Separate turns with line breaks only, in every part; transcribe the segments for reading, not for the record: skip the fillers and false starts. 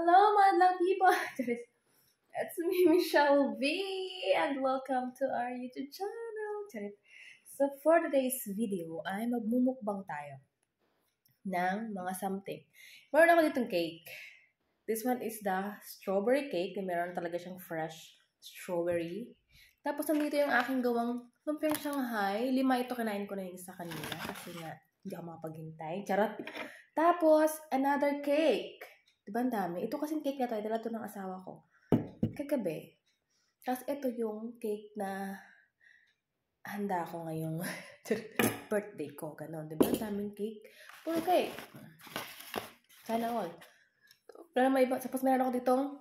Hello, madlang people! It's me, Michelle V, and welcome to our YouTube channel. So, for today's video, ay magmumukbang tayo ng mga something. Meron ako ditong cake. This one is the strawberry cake. Meron talaga siyang fresh strawberry. Tapos, nandito yung aking gawang lumpiang Shanghai. 5 ito, kinain ko na yung isa kanina. Kasi nga, hindi ako makapaghintay. Charot! Tapos, another cake. Diba ang dami? Ito kasing cake na to, dala to ng asawa ko. Kagabi. Tapos ito yung cake na handa ko ngayong birthday ko. Ganon. Diba? Ang daming cake. Puro cake. Sana all. Pero may iba. Tapos meron ako ditong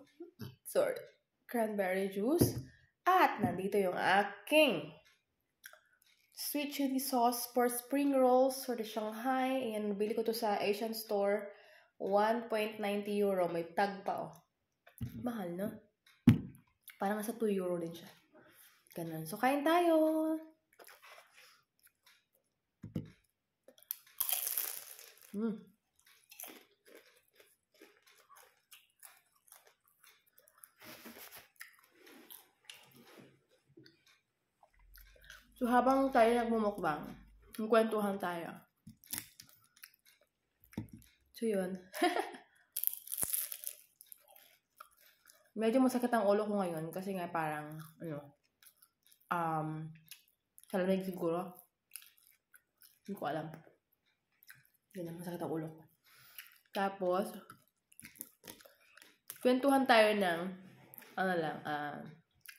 cranberry juice. At nandito yung aking sweet chili sauce for spring rolls for the Shanghai. Ayan, nabili ko to sa Asian store. 1.90 euro. May tag pa, oh. Mahal, no? Parang nasa 2 euro din siya. Ganun. So, kain tayo! So, habang tayo nagmumukbang, kwentuhan tayo. So, yun. Medyo masakit ang ulo ko ngayon kasi nga parang, salamig siguro. Hindi ko alam. Yun, masakit ang ulo ko. Tapos, kwentuhan tayo ng, ano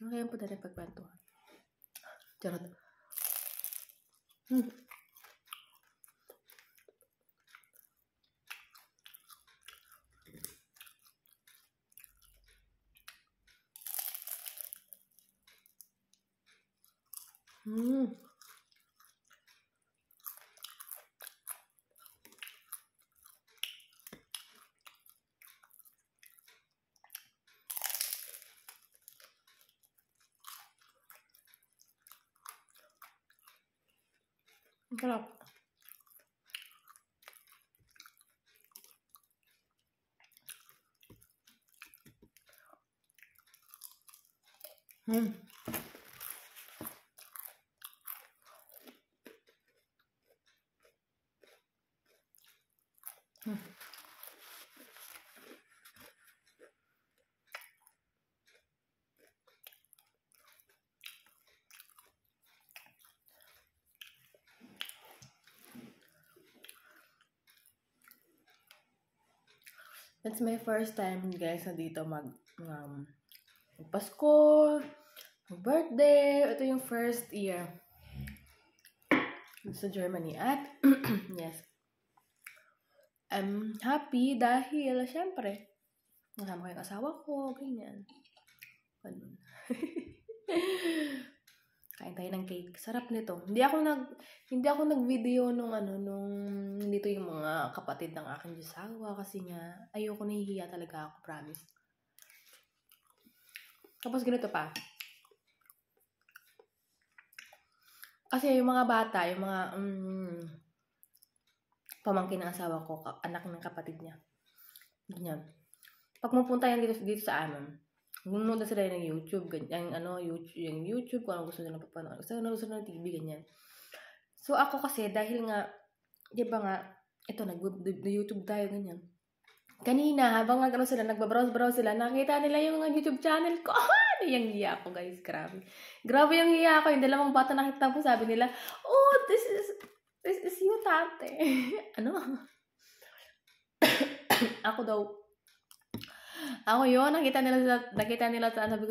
kaya po dati pagkwentuhan? Charot. Ang sarap. It's my first time, guys, na dito Pasko, birthday. Ito yung first year sa Germany. At, yes, I'm happy dahil, syempre, nasama ko yung asawa ko, ganyan. Ganun. Kain tayo ng cake. Sarap nito. Hindi ako nag-video nung dito yung mga kapatid ng aking asawa kasi nga ayoko, nahihiya talaga ako, promise. Tapos ganito pa. Kasi yung mga bata, yung mga pamangkin ng asawa ko, anak ng kapatid niya. Ganyan. Pag mapunta yan dito sa amin, nanonood sila ng YouTube, ganyan, yung YouTube, kung ano gusto nila papanood. Gusto nila ng TV, ganyan. So, ako kasi, dahil nga, di ba nga, ito, nag-YouTube tayo, ganyan. Kanina, habang nagbabrowse sila, nakita nila yung YouTube channel ko. Yung hiya ko, guys, grabe. Grabe yung hiya ko. Yung dalawang bata nakita po, sabi nila, oh, this is you, tate. Ako yun, nakita nila sa, sabi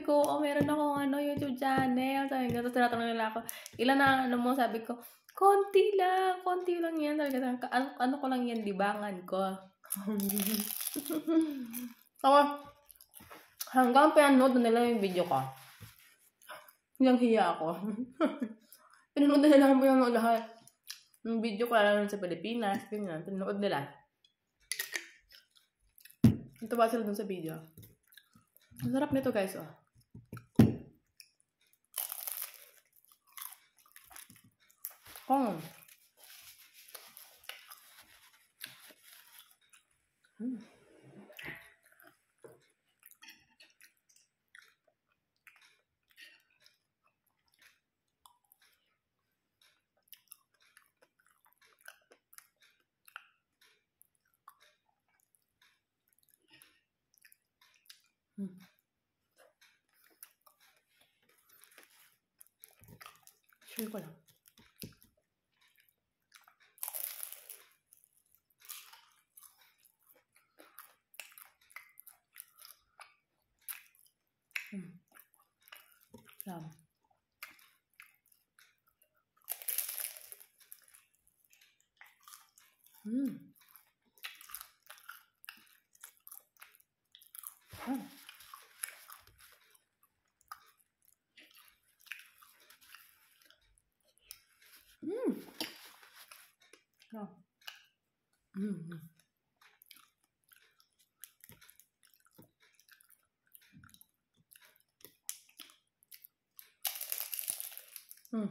ko, oh, meron akong YouTube channel. Sabi ko, tapos tinatanong nila ako, ilan na, sabi ko, konti lang yan. Sabi ko, ano ko lang yan, libangan ko. So, hanggang pinanood na nila yung video ko. Yung hiya ako. Pinanood na nila yung lahat. Yung video ko lang sa Pilipinas, ganyan, pinanood nila. Ito ba sila dun sa video? Ang sarap nito, guys, oh. Hmm. Share ko lang. Yum. Mm. Oh. Mm. Oh. Mm. Mm.